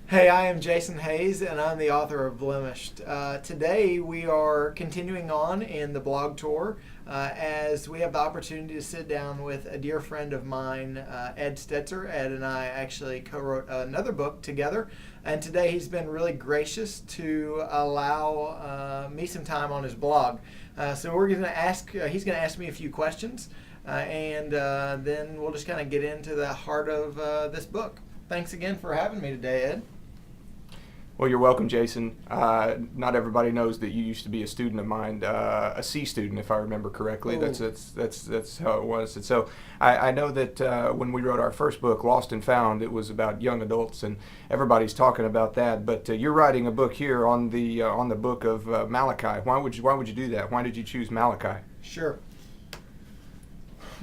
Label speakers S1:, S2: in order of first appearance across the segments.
S1: Hey, I am Jason Hayes, and I'm the author of Blemished. Today, we are continuing on in the blog tour as we have the opportunity to sit down with a dear friend of mine, Ed Stetzer. Ed and I actually co-wrote another book together, and today he's been really gracious to allow me some time on his blog. So we're going to ask. He's going to ask me a few questions, and then we'll just kind of get into the heart of this book. Thanks again for having me today, Ed.
S2: Well, you're welcome, Jason. Not everybody knows that you used to be a student of mine, a C student, if I remember correctly.
S1: Ooh.
S2: That's how it was. And so I know that when we wrote our first book, Lost and Found, it was about young adults, and everybody's talking about that. But you're writing a book here on the book of Malachi. Why would you do that? Why did you choose Malachi?
S1: Sure.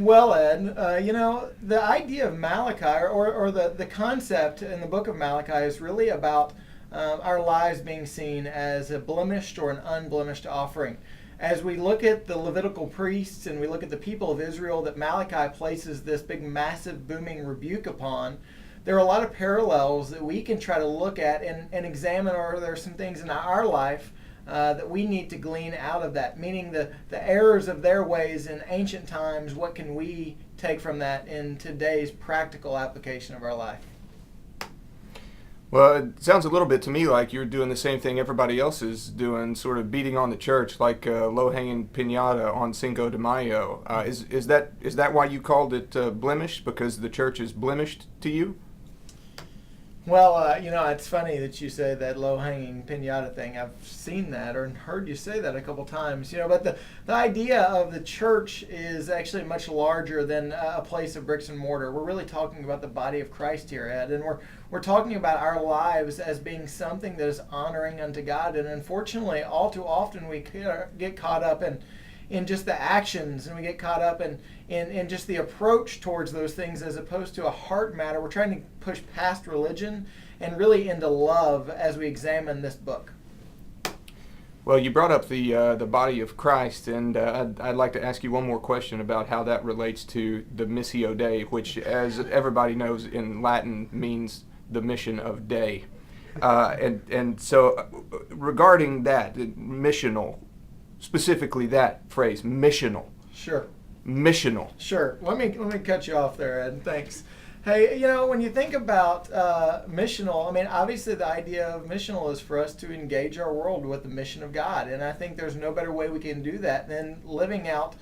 S1: Well, Ed, the idea of Malachi, or the concept in the book of Malachi, is really about our lives being seen as a blemished or an unblemished offering. As we look at the Levitical priests and we look at the people of Israel that Malachi places this big, massive, booming rebuke upon, there are a lot of parallels that we can try to look at and examine, or there are some things in our life that we need to glean out of that, meaning the errors of their ways in ancient times. What can we take from that in today's practical application of our life?
S2: Well, it sounds a little bit to me like you're doing the same thing everybody else is doing, sort of beating on the church like low-hanging piñata on Cinco de Mayo. Is that why you called it blemished, because the church is blemished to you?
S1: Well, it's funny that you say that low-hanging piñata thing. I've seen that or heard you say that a couple times. But the idea of the church is actually much larger than a place of bricks and mortar. We're really talking about the body of Christ here, Ed, and we're talking about our lives as being something that is honoring unto God. And unfortunately, all too often we get caught up in just the actions, and we get caught up in just the approach towards those things as opposed to a heart matter. We're trying to push past religion and really into love as we examine this book.
S2: Well, you brought up the body of Christ, and I'd like to ask you one more question about how that relates to the Missio Dei, which, as everybody knows, in Latin means the mission of day. And so regarding that, missional, specifically that phrase, missional.
S1: Sure.
S2: Missional.
S1: Sure. Let me cut you off there, Ed. Thanks. Hey, when you think about missional, obviously the idea of missional is for us to engage our world with the mission of God. And I think there's no better way we can do that than living out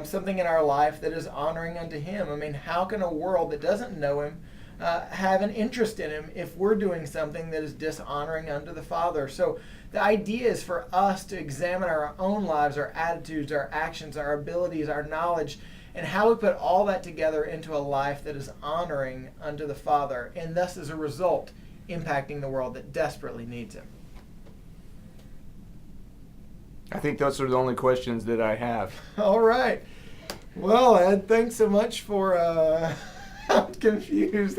S1: something in our life that is honoring unto Him. How can a world that doesn't know Him have an interest in Him if we're doing something that is dishonoring unto the Father? So the idea is for us to examine our own lives, our attitudes, our actions, our abilities, our knowledge, and how we put all that together into a life that is honoring unto the Father, and thus, as a result, impacting the world that desperately needs Him.
S2: I think those are the only questions that I have.
S1: All right. Well, Ed, thanks so much for... I'm confused.